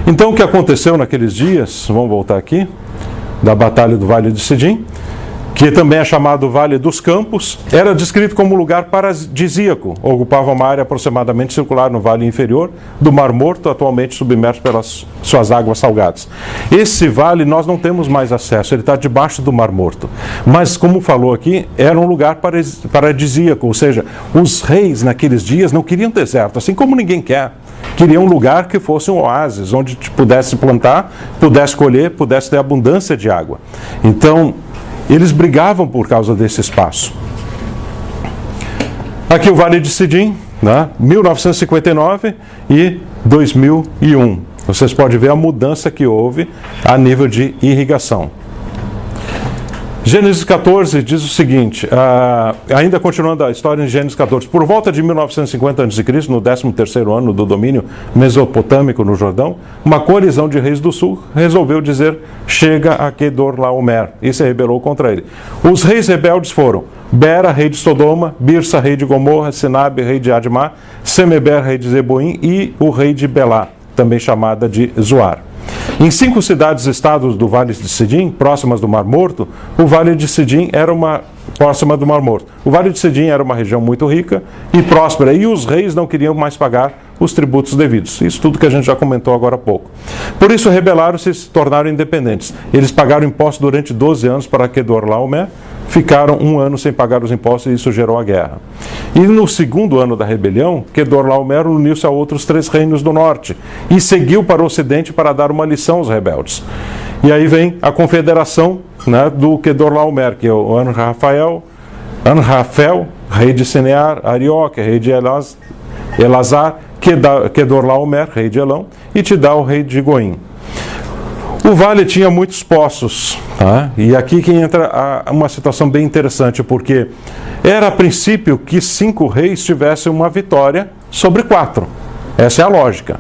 Então o que aconteceu naqueles dias, vamos voltar aqui, da Batalha do Vale de Sidim, que também é chamado Vale dos Campos, era descrito como lugar paradisíaco, ocupava uma área aproximadamente circular no vale inferior do Mar Morto, atualmente submerso pelas suas águas salgadas. Esse vale nós não temos mais acesso, ele está debaixo do Mar Morto. Mas, como falou aqui, era um lugar paradisíaco, ou seja, os reis naqueles dias não queriam deserto, assim como ninguém quer. Queriam um lugar que fosse um oásis, onde pudesse plantar, pudesse colher, pudesse ter abundância de água. Então, eles brigavam por causa desse espaço. Aqui o Vale de Sidim, 1959 e 2001. Vocês podem ver a mudança que houve a nível de irrigação. Gênesis 14 diz o seguinte, ainda continuando a história em Gênesis 14, por volta de 1950 a.C., no 13º ano do domínio mesopotâmico no Jordão, uma coalizão de reis do sul resolveu dizer, chega a Quedorlaomer, e se rebelou contra ele. Os reis rebeldes foram Bera, rei de Sodoma, Birsa, rei de Gomorra, Sinabe, rei de Admá, Semeber, rei de Zeboim e o rei de Belá, também chamada de Zoar. Em 5 cidades-estados do Vale de Sidim, próximas do Mar Morto, o Vale de Sidim era próxima do Mar Morto. O Vale de Sidim era uma região muito rica e próspera, e os reis não queriam mais pagar os tributos devidos. Isso tudo que a gente já comentou agora há pouco. Por isso rebelaram-se e se tornaram independentes. Eles pagaram impostos durante 12 anos para Quedorlaomer, ficaram 1 ano sem pagar os impostos e isso gerou a guerra. E no 2º ano da rebelião, Quedorlaomer uniu-se a outros 3 reinos do norte e seguiu para o ocidente para dar uma lição aos rebeldes. E aí vem a confederação do Quedorlaomer, que é o Anrafel, rei de Sinear, Arioque, rei de Elazar, Quedorlaomer, rei de Elão, e Tidal, rei de Goim. O vale tinha muitos poços, e aqui que entra uma situação bem interessante, porque era a princípio que 5 reis tivessem uma vitória sobre 4. Essa é a lógica.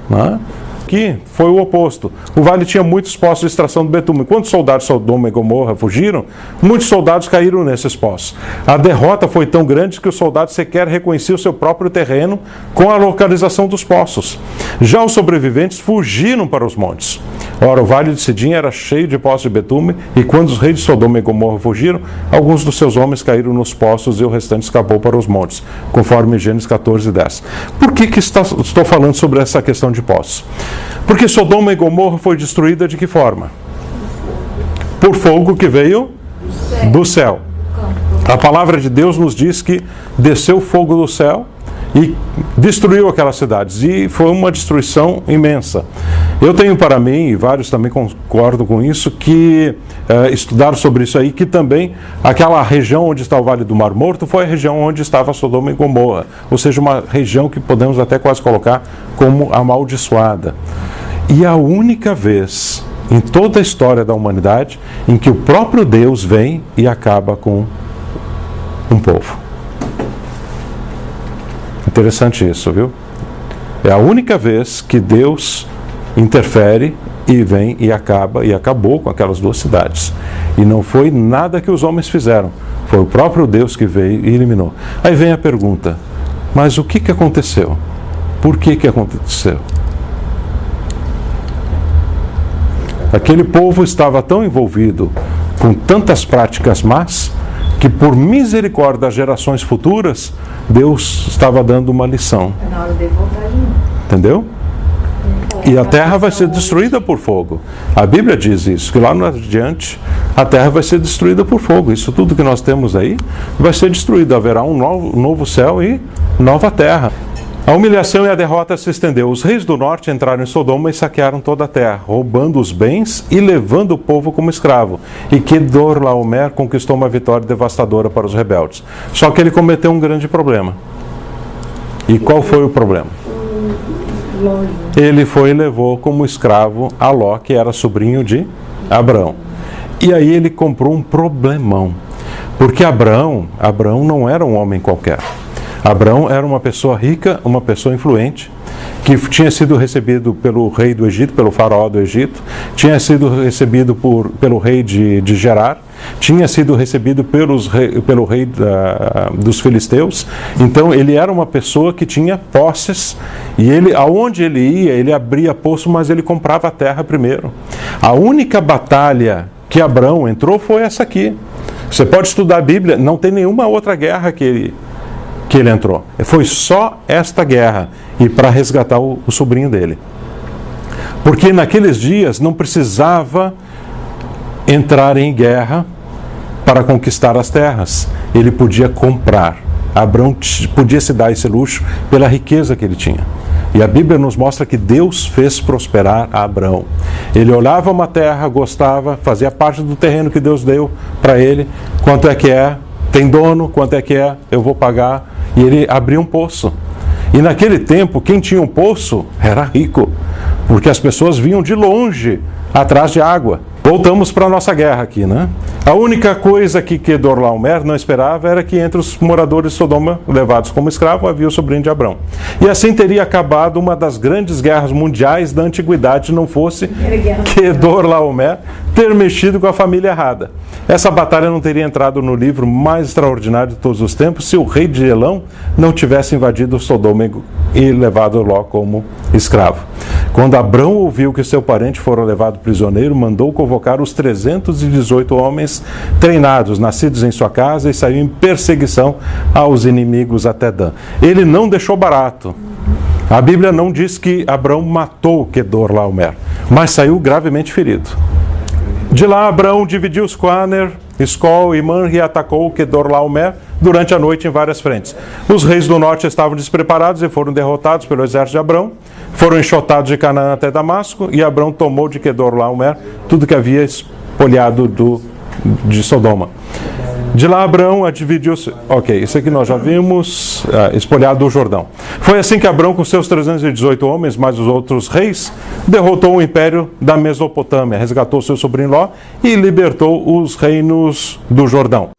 Aqui foi o oposto. O vale tinha muitos poços de extração do betume. Quando os soldados de Sodoma e Gomorra fugiram, muitos soldados caíram nesses poços. A derrota foi tão grande que os soldados sequer reconheciam o seu próprio terreno com a localização dos poços. Já os sobreviventes fugiram para os montes. Ora, o Vale de Sidim era cheio de poços de betume, e quando os reis de Sodoma e Gomorra fugiram, alguns dos seus homens caíram nos poços e o restante escapou para os montes, conforme Gênesis 14:10. Por que estou falando sobre essa questão de poços? Porque Sodoma e Gomorra foi destruída de que forma? Por fogo que veio do céu. A palavra de Deus nos diz que desceu fogo do céu e destruiu aquelas cidades, e foi uma destruição imensa. Eu tenho para mim, e vários também concordam com isso, que estudaram sobre isso aí, que também aquela região onde está o Vale do Mar Morto foi a região onde estava Sodoma e Gomorra, ou seja, uma região que podemos até quase colocar como amaldiçoada. E a única vez em toda a história da humanidade em que o próprio Deus vem e acaba com um povo. Interessante isso, viu? É a única vez que Deus interfere e vem e acabou com aquelas 2 cidades. E não foi nada que os homens fizeram, foi o próprio Deus que veio e eliminou. Aí vem a pergunta, mas o que aconteceu? Por que aconteceu? Aquele povo estava tão envolvido com tantas práticas más, que por misericórdia das gerações futuras, Deus estava dando uma lição. É na hora de voltar de novo. Entendeu? E a terra vai ser destruída por fogo. A Bíblia diz isso, que lá no adiante a terra vai ser destruída por fogo. Isso tudo que nós temos aí vai ser destruído. Haverá um novo céu e nova terra. A humilhação e a derrota se estendeu. Os reis do norte entraram em Sodoma e saquearam toda a terra, roubando os bens e levando o povo como escravo. E Quedorlaomer conquistou uma vitória devastadora para os rebeldes. Só que ele cometeu um grande problema. E qual foi o problema? Ele foi e levou como escravo a Ló, que era sobrinho de Abraão. E aí ele comprou um problemão. Porque Abraão não era um homem qualquer. Abraão era uma pessoa rica, uma pessoa influente, que tinha sido recebido pelo rei do Egito, pelo faraó do Egito, tinha sido recebido pelo rei de Gerar, tinha sido recebido pelo rei dos filisteus, então ele era uma pessoa que tinha posses, e aonde ele ia, ele abria poço, mas ele comprava a terra primeiro. A única batalha que Abrão entrou foi essa aqui. Você pode estudar a Bíblia, não tem nenhuma outra guerra que ele entrou. Foi só esta guerra, e para resgatar o sobrinho dele. Porque naqueles dias não precisava entrar em guerra para conquistar as terras. Ele podia comprar. Abrão podia se dar esse luxo pela riqueza que ele tinha. E a Bíblia nos mostra que Deus fez prosperar a Abrão. Ele olhava uma terra, gostava, fazia parte do terreno que Deus deu para ele. Quanto é que é? Tem dono? Quanto é que é? Eu vou pagar. E ele abriu um poço. E naquele tempo, quem tinha um poço era rico, porque as pessoas vinham de longe atrás de água. Voltamos para a nossa guerra aqui, né? A única coisa que Quedorlaomer não esperava era que entre os moradores de Sodoma, levados como escravo, havia o sobrinho de Abrão. E assim teria acabado uma das grandes guerras mundiais da antiguidade, se não fosse Quedorlaomer ter mexido com a família errada. Essa batalha não teria entrado no livro mais extraordinário de todos os tempos se o rei de Elão não tivesse invadido Sodoma e levado Ló como escravo. Quando Abrão ouviu que seu parente fora levado prisioneiro, mandou convocar os 318 homens treinados, nascidos em sua casa, e saiu em perseguição aos inimigos até Dan. Ele não deixou barato. A Bíblia não diz que Abrão matou Quedorlaomer, mas saiu gravemente ferido. De lá, Abrão dividiu os Aner, Escol e Manre e atacou Quedorlaomer durante a noite em várias frentes. Os reis do norte estavam despreparados e foram derrotados pelo exército de Abrão. Foram enxotados de Canaã até Damasco, e Abrão tomou de Quedorlaomer tudo que havia espolhado de Sodoma. De lá, Abrão dividiu... Ok, isso aqui nós já vimos, espolhado do Jordão. Foi assim que Abrão, com seus 318 homens, mais os outros reis, derrotou o império da Mesopotâmia, resgatou seu sobrinho Ló e libertou os reinos do Jordão.